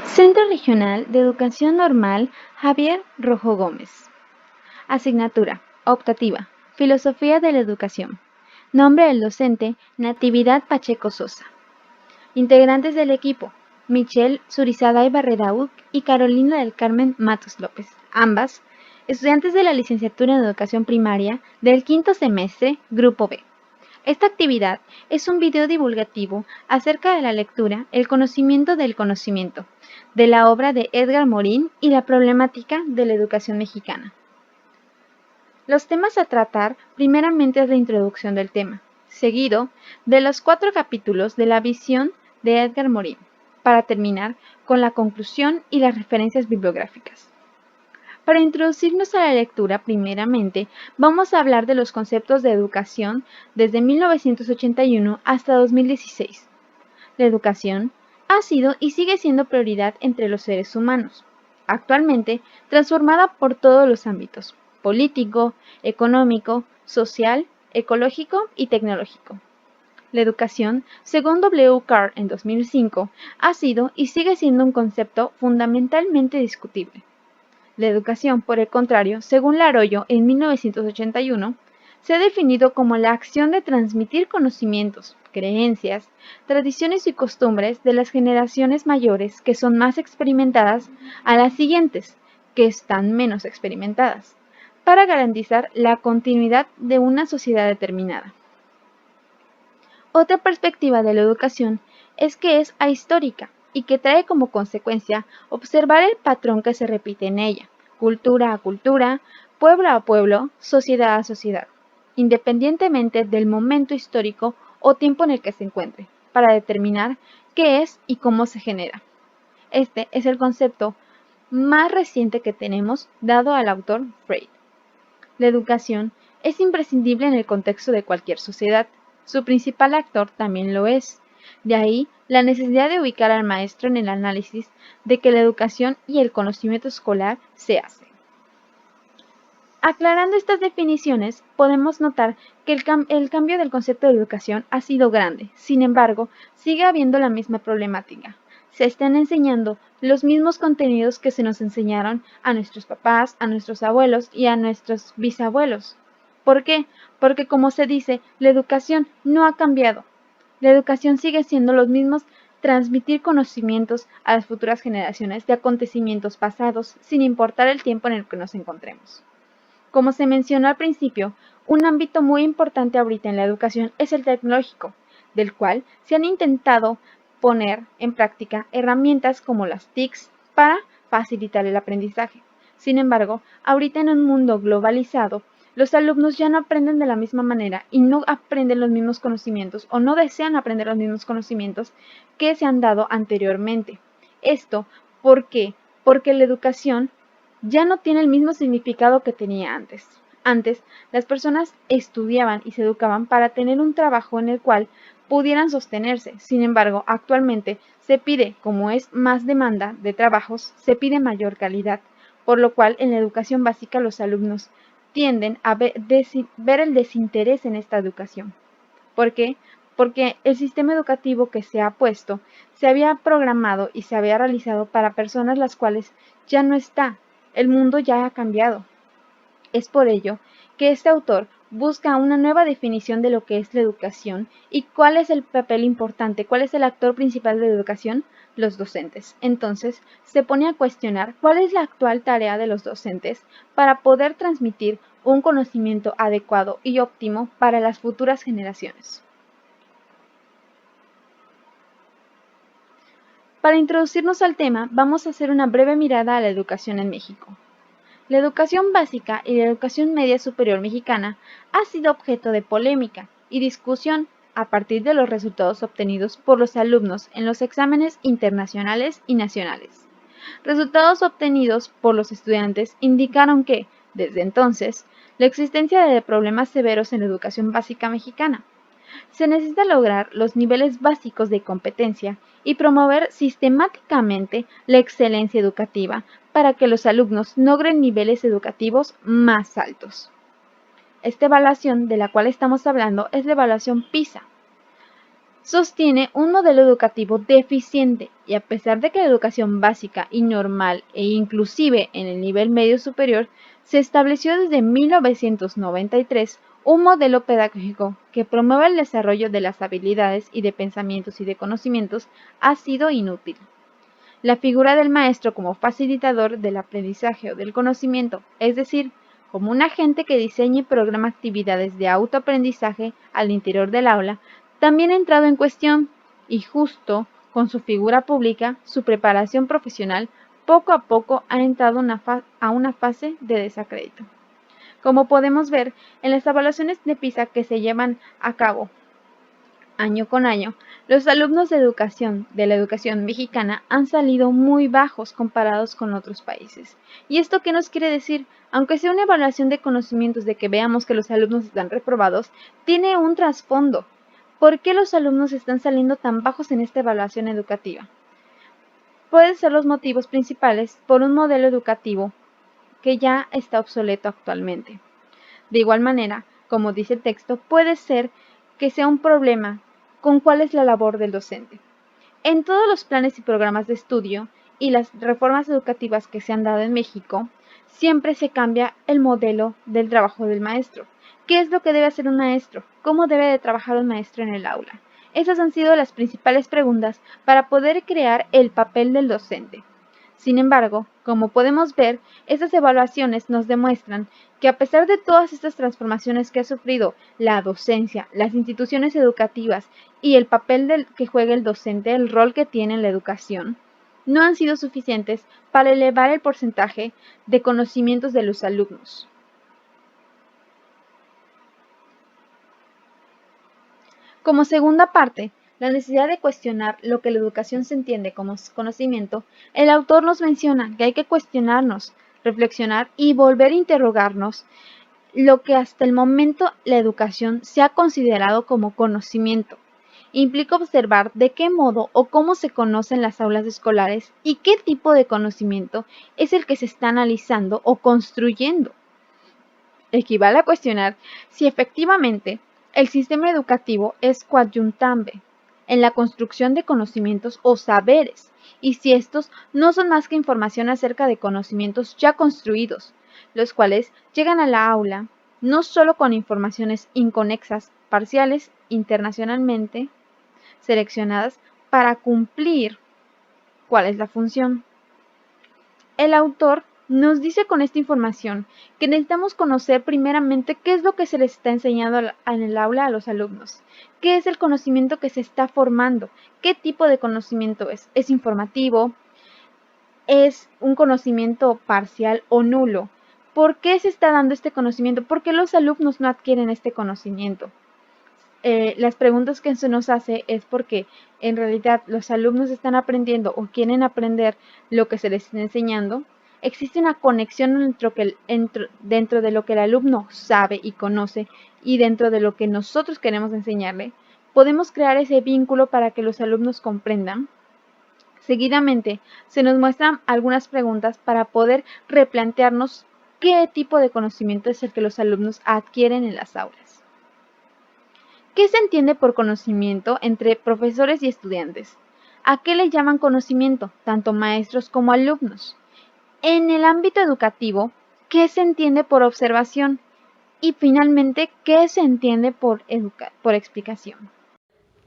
Centro Regional de Educación Normal Javier Rojo Gómez. Asignatura: optativa, Filosofía de la Educación. Nombre del docente: Natividad Pacheco Sosa. Integrantes del equipo: Michelle Surizada Barreraud y Carolina del Carmen Matos López, ambas estudiantes de la licenciatura en Educación Primaria del quinto semestre, Grupo B. Esta actividad es un video divulgativo acerca de la lectura, el conocimiento del conocimiento, de la obra de Edgar Morin y la problemática de la educación mexicana. Los temas a tratar primeramente es la introducción del tema, seguido de los 4 capítulos de la visión de Edgar Morin, para terminar con la conclusión y las referencias bibliográficas. Para introducirnos a la lectura, primeramente, vamos a hablar de los conceptos de educación desde 1981 hasta 2016. La educación ha sido y sigue siendo prioridad entre los seres humanos, actualmente transformada por todos los ámbitos: político, económico, social, ecológico y tecnológico. La educación, según W. Carr en 2005, ha sido y sigue siendo un concepto fundamentalmente discutible. La educación, por el contrario, según Laroyo en 1981, se ha definido como la acción de transmitir conocimientos, creencias, tradiciones y costumbres de las generaciones mayores que son más experimentadas a las siguientes, que están menos experimentadas, para garantizar la continuidad de una sociedad determinada. Otra perspectiva de la educación es que es ahistórica y que trae como consecuencia observar el patrón que se repite en ella, cultura a cultura, pueblo a pueblo, sociedad a sociedad, independientemente del momento histórico o tiempo en el que se encuentre, para determinar qué es y cómo se genera. Este es el concepto más reciente que tenemos dado al autor Freud. La educación es imprescindible en el contexto de cualquier sociedad. Su principal actor también lo es. De ahí la necesidad de ubicar al maestro en el análisis de que la educación y el conocimiento escolar se hacen. Aclarando estas definiciones, podemos notar que el cambio del concepto de educación ha sido grande. Sin embargo, sigue habiendo la misma problemática. Se están enseñando los mismos contenidos que se nos enseñaron a nuestros papás, a nuestros abuelos y a nuestros bisabuelos. ¿Por qué? Porque, como se dice, la educación no ha cambiado. La educación sigue siendo los mismos: transmitir conocimientos a las futuras generaciones de acontecimientos pasados, sin importar el tiempo en el que nos encontremos. Como se mencionó al principio, un ámbito muy importante ahorita en la educación es el tecnológico, del cual se han intentado poner en práctica herramientas como las TICs para facilitar el aprendizaje. Sin embargo, ahorita en un mundo globalizado, los alumnos ya no aprenden de la misma manera y no aprenden los mismos conocimientos o no desean aprender los mismos conocimientos que se han dado anteriormente. Esto, ¿por qué? Porque la educación ya no tiene el mismo significado que tenía antes. Antes, las personas estudiaban y se educaban para tener un trabajo en el cual pudieran sostenerse. Sin embargo, actualmente se pide, como es más demanda de trabajos, se pide mayor calidad, por lo cual en la educación básica los alumnos tienden a ver el desinterés en esta educación. ¿Por qué? Porque el sistema educativo que se ha puesto se había programado y se había realizado para personas las cuales ya no está. El mundo ya ha cambiado. Es por ello que este autor busca una nueva definición de lo que es la educación y cuál es el papel importante, cuál es el actor principal de la educación: los docentes. Entonces, se pone a cuestionar cuál es la actual tarea de los docentes para poder transmitir un conocimiento adecuado y óptimo para las futuras generaciones. Para introducirnos al tema, vamos a hacer una breve mirada a la educación en México. La educación básica y la educación media superior mexicana ha sido objeto de polémica y discusión a partir de los resultados obtenidos por los alumnos en los exámenes internacionales y nacionales. Resultados obtenidos por los estudiantes indicaron que, desde entonces, la existencia de problemas severos en la educación básica mexicana. Se necesita lograr los niveles básicos de competencia y promover sistemáticamente la excelencia educativa para que los alumnos logren niveles educativos más altos. Esta evaluación de la cual estamos hablando es la evaluación PISA. sostiene un modelo educativo deficiente y a pesar de que la educación básica y normal e inclusive en el nivel medio superior se estableció desde 1993 un modelo pedagógico que promueve el desarrollo de las habilidades y de pensamientos y de conocimientos ha sido inútil. La figura del maestro como facilitador del aprendizaje o del conocimiento, es decir, como un agente que diseña y programa actividades de autoaprendizaje al interior del aula, también ha entrado en cuestión y justo con su figura pública, su preparación profesional poco a poco ha entrado a una fase de desacrédito. Como podemos ver en las evaluaciones de PISA que se llevan a cabo año con año, los alumnos de la educación mexicana han salido muy bajos comparados con otros países. ¿Y esto qué nos quiere decir? Aunque sea una evaluación de conocimientos de que veamos que los alumnos están reprobados, tiene un trasfondo. ¿Por qué los alumnos están saliendo tan bajos en esta evaluación educativa? Pueden ser los motivos principales por un modelo educativo que ya está obsoleto actualmente. De igual manera, como dice el texto, puede ser que sea un problema con cuál es la labor del docente. En todos los planes y programas de estudio y las reformas educativas que se han dado en México, siempre se cambia el modelo del trabajo del maestro. ¿Qué es lo que debe hacer un maestro? ¿Cómo debe de trabajar un maestro en el aula? Esas han sido las principales preguntas para poder crear el papel del docente. Sin embargo, como podemos ver, estas evaluaciones nos demuestran que a pesar de todas estas transformaciones que ha sufrido la docencia, las instituciones educativas y el papel que juega el docente, el rol que tiene en la educación, no han sido suficientes para elevar el porcentaje de conocimientos de los alumnos. Como segunda parte, la necesidad de cuestionar lo que la educación se entiende como conocimiento, el autor nos menciona que hay que cuestionarnos, reflexionar y volver a interrogarnos lo que hasta el momento la educación se ha considerado como conocimiento. Implica observar de qué modo o cómo se conocen las aulas escolares y qué tipo de conocimiento es el que se está analizando o construyendo. Equivale a cuestionar si efectivamente el sistema educativo es coadyuvante en la construcción de conocimientos o saberes, y si estos no son más que información acerca de conocimientos ya construidos, los cuales llegan a la aula no solo con informaciones inconexas, parciales, internacionalmente seleccionadas para cumplir cuál es la función. El autor nos dice con esta información que necesitamos conocer primeramente qué es lo que se les está enseñando en el aula a los alumnos, qué es el conocimiento que se está formando, qué tipo de conocimiento es informativo, es un conocimiento parcial o nulo, por qué se está dando este conocimiento, por qué los alumnos no adquieren este conocimiento. Las preguntas que se nos hace es porque en realidad los alumnos están aprendiendo o quieren aprender lo que se les está enseñando. Existe una conexión dentro de lo que el alumno sabe y conoce y dentro de lo que nosotros queremos enseñarle. Podemos crear ese vínculo para que los alumnos comprendan. Seguidamente, se nos muestran algunas preguntas para poder replantearnos qué tipo de conocimiento es el que los alumnos adquieren en las aulas. ¿Qué se entiende por conocimiento entre profesores y estudiantes? ¿A qué le llaman conocimiento, tanto maestros como alumnos? En el ámbito educativo, ¿qué se entiende por observación? Y finalmente, ¿qué se entiende por explicación?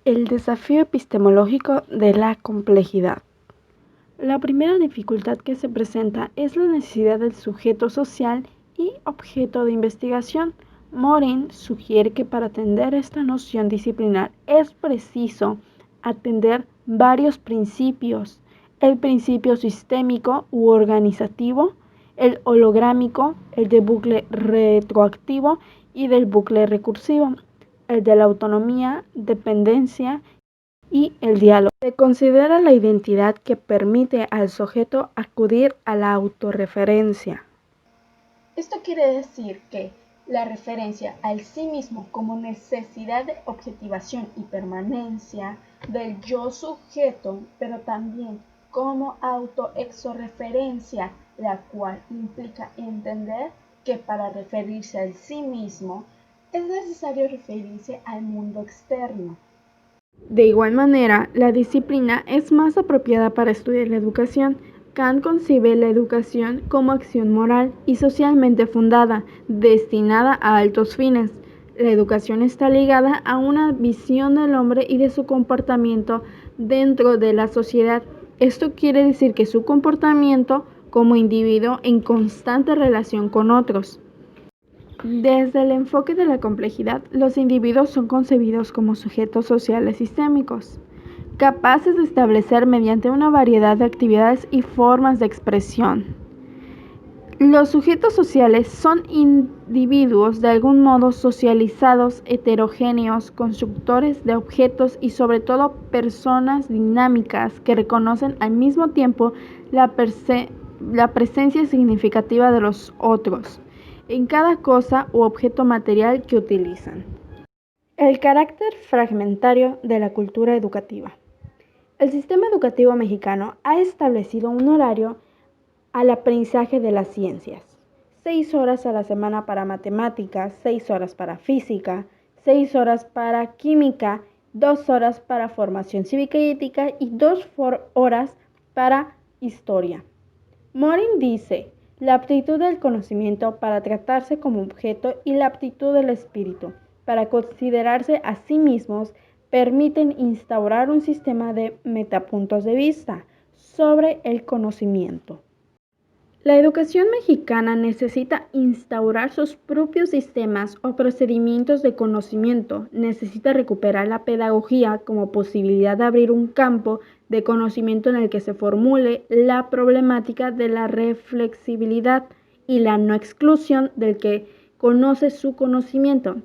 El desafío epistemológico de la complejidad. La primera dificultad que se presenta es la necesidad del sujeto social y objeto de investigación. Morin sugiere que para atender esta noción disciplinar es preciso atender varios principios: el principio sistémico u organizativo, el holográmico, el de bucle retroactivo y del bucle recursivo, el de la autonomía, dependencia y el diálogo. Se considera la identidad que permite al sujeto acudir a la autorreferencia. Esto quiere decir que la referencia al sí mismo como necesidad de objetivación y permanencia del yo sujeto, pero también como autoexorreferencia, la cual implica entender que para referirse al sí mismo es necesario referirse al mundo externo. De igual manera, la disciplina es más apropiada para estudiar la educación. Kant concibe la educación como acción moral y socialmente fundada, destinada a altos fines. La educación está ligada a una visión del hombre y de su comportamiento dentro de la sociedad. Esto quiere decir que su comportamiento como individuo en constante relación con otros. Desde el enfoque de la complejidad, los individuos son concebidos como sujetos sociales sistémicos, capaces de establecer mediante una variedad de actividades y formas de expresión. Los sujetos sociales son individuos de algún modo socializados, heterogéneos, constructores de objetos y sobre todo personas dinámicas que reconocen al mismo tiempo la presencia significativa de los otros en cada cosa u objeto material que utilizan. El carácter fragmentario de la cultura educativa. El sistema educativo mexicano ha establecido un horario al aprendizaje de las ciencias. 6 horas a la semana para matemáticas, 6 horas para física, 6 horas para química, 2 horas para formación cívica y ética y 2 horas para historia. Morin dice, la aptitud del conocimiento para tratarse como objeto y la aptitud del espíritu para considerarse a sí mismos permiten instaurar un sistema de metapuntos de vista sobre el conocimiento. La educación mexicana necesita instaurar sus propios sistemas o procedimientos de conocimiento, necesita recuperar la pedagogía como posibilidad de abrir un campo de conocimiento en el que se formule la problemática de la reflexibilidad y la no exclusión del que conoce su conocimiento.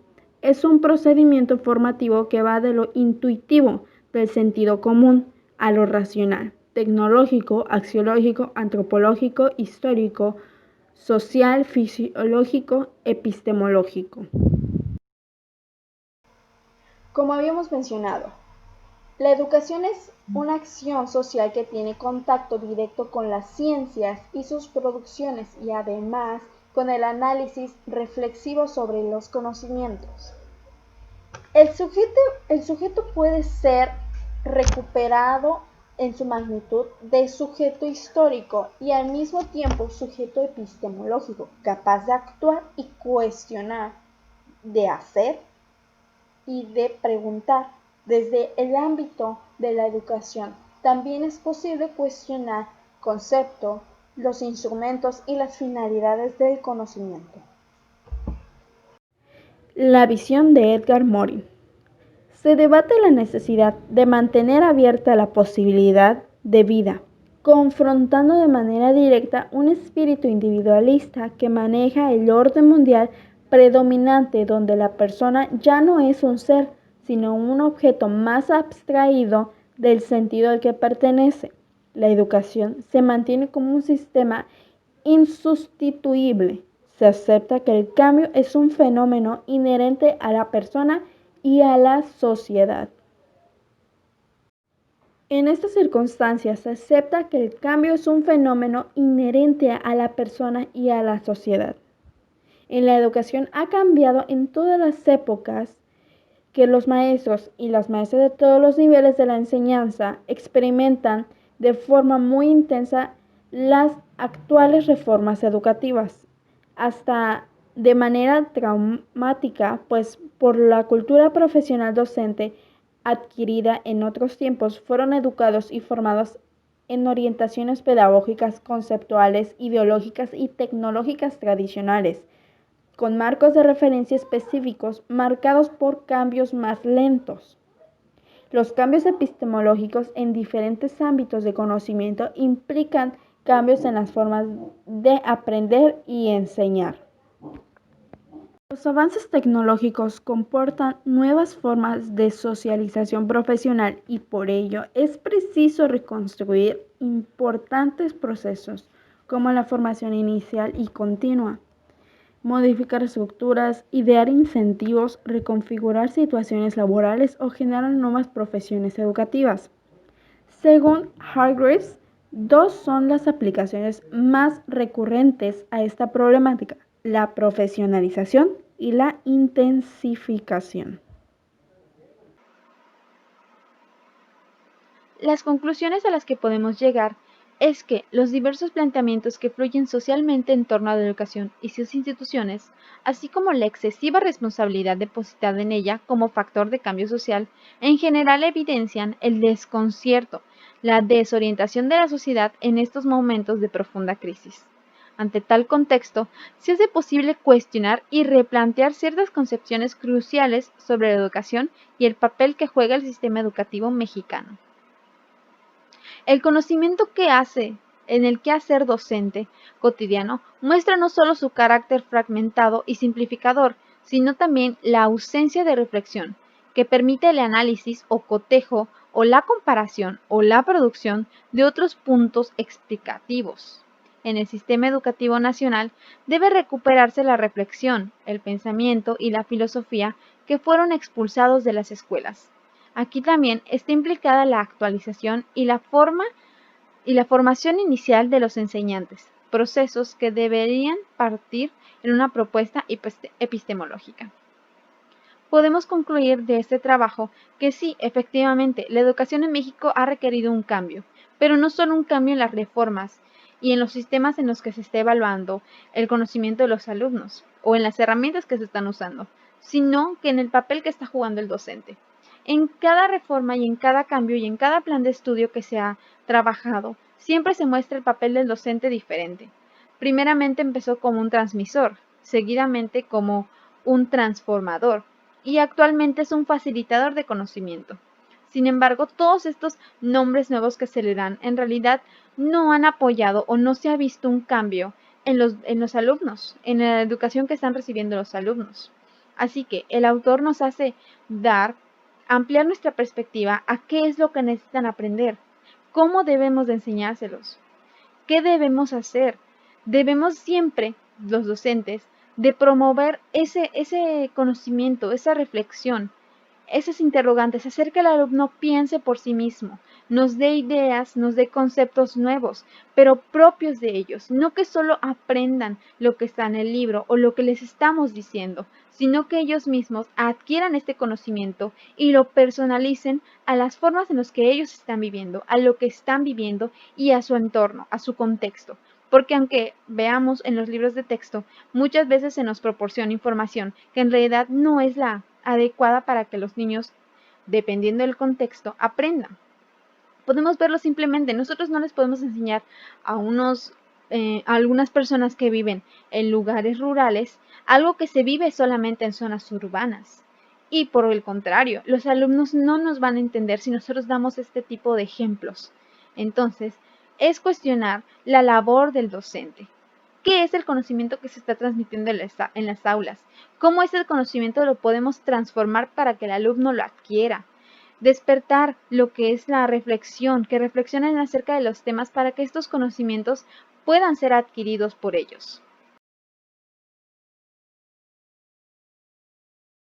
Es un procedimiento formativo que va de lo intuitivo, del sentido común, a lo racional, tecnológico, axiológico, antropológico, histórico, social, fisiológico, epistemológico. Como habíamos mencionado, la educación es una acción social que tiene contacto directo con las ciencias y sus producciones y además con el análisis reflexivo sobre los conocimientos. El sujeto puede ser recuperado en su magnitud de sujeto histórico y al mismo tiempo sujeto epistemológico, capaz de actuar y cuestionar, de hacer y de preguntar. Desde el ámbito de la educación, también es posible cuestionar conceptos, los instrumentos y las finalidades del conocimiento. La visión de Edgar Morin. Se debate la necesidad de mantener abierta la posibilidad de vida, confrontando de manera directa un espíritu individualista que maneja el orden mundial predominante donde la persona ya no es un ser, sino un objeto más abstraído del sentido al que pertenece. La educación se mantiene como un sistema insustituible. Se acepta que el cambio es un fenómeno inherente a la persona y a la sociedad. En estas circunstancias se acepta que el cambio es un fenómeno inherente a la persona y a la sociedad. En la educación ha cambiado en todas las épocas que los maestros y las maestras de todos los niveles de la enseñanza experimentan de forma muy intensa las actuales reformas educativas, hasta de manera traumática, pues por la cultura profesional docente adquirida en otros tiempos fueron educados y formados en orientaciones pedagógicas, conceptuales, ideológicas y tecnológicas tradicionales, con marcos de referencia específicos marcados por cambios más lentos. Los cambios epistemológicos en diferentes ámbitos de conocimiento implican cambios en las formas de aprender y enseñar. Los avances tecnológicos comportan nuevas formas de socialización profesional y por ello es preciso reconstruir importantes procesos como la formación inicial y continua, modificar estructuras, idear incentivos, reconfigurar situaciones laborales o generar nuevas profesiones educativas. Según Hargreaves, dos son las aplicaciones más recurrentes a esta problemática: la profesionalización y la intensificación. Las conclusiones a las que podemos llegar es que los diversos planteamientos que fluyen socialmente en torno a la educación y sus instituciones, así como la excesiva responsabilidad depositada en ella como factor de cambio social, en general evidencian el desconcierto, la desorientación de la sociedad en estos momentos de profunda crisis. Ante tal contexto, se hace posible cuestionar y replantear ciertas concepciones cruciales sobre la educación y el papel que juega el sistema educativo mexicano. El conocimiento que hace en el quehacer docente cotidiano muestra no solo su carácter fragmentado y simplificador, sino también la ausencia de reflexión, que permite el análisis o cotejo o la comparación o la producción de otros puntos explicativos. En el sistema educativo nacional debe recuperarse la reflexión, el pensamiento y la filosofía que fueron expulsados de las escuelas. Aquí también está implicada la actualización y la formación inicial de los enseñantes, procesos que deberían partir en una propuesta epistemológica. Podemos concluir de este trabajo que sí, efectivamente, la educación en México ha requerido un cambio, pero no solo un cambio en las reformas y en los sistemas en los que se está evaluando el conocimiento de los alumnos o en las herramientas que se están usando, sino que en el papel que está jugando el docente. En cada reforma y en cada cambio y en cada plan de estudio que se ha trabajado, siempre se muestra el papel del docente diferente. Primeramente empezó como un transmisor, seguidamente como un transformador y actualmente es un facilitador de conocimiento. Sin embargo, todos estos nombres nuevos que se le dan en realidad no han apoyado o no se ha visto un cambio en los alumnos, en la educación que están recibiendo los alumnos. Así que el autor nos hace ampliar nuestra perspectiva a qué es lo que necesitan aprender, cómo debemos de enseñárselos, qué debemos hacer. Debemos siempre, los docentes, de promover ese conocimiento, esa reflexión, esas interrogantes, hacer que el alumno piense por sí mismo, nos dé ideas, nos dé conceptos nuevos, pero propios de ellos, no que solo aprendan lo que está en el libro o lo que les estamos diciendo, sino que ellos mismos adquieran este conocimiento y lo personalicen a las formas en las que ellos están viviendo, a lo que están viviendo y a su entorno, a su contexto. Porque aunque veamos en los libros de texto, muchas veces se nos proporciona información que en realidad no es la adecuada para que los niños, dependiendo del contexto, aprendan. Podemos verlo simplemente, nosotros no les podemos enseñar a a algunas personas que viven en lugares rurales algo que se vive solamente en zonas urbanas. Y por el contrario, los alumnos no nos van a entender si nosotros damos este tipo de ejemplos. Entonces, es cuestionar la labor del docente. ¿Qué es el conocimiento que se está transmitiendo en las aulas? ¿Cómo ese conocimiento lo podemos transformar para que el alumno lo adquiera? Despertar lo que es la reflexión, que reflexionen acerca de los temas para que estos conocimientos puedan ser adquiridos por ellos.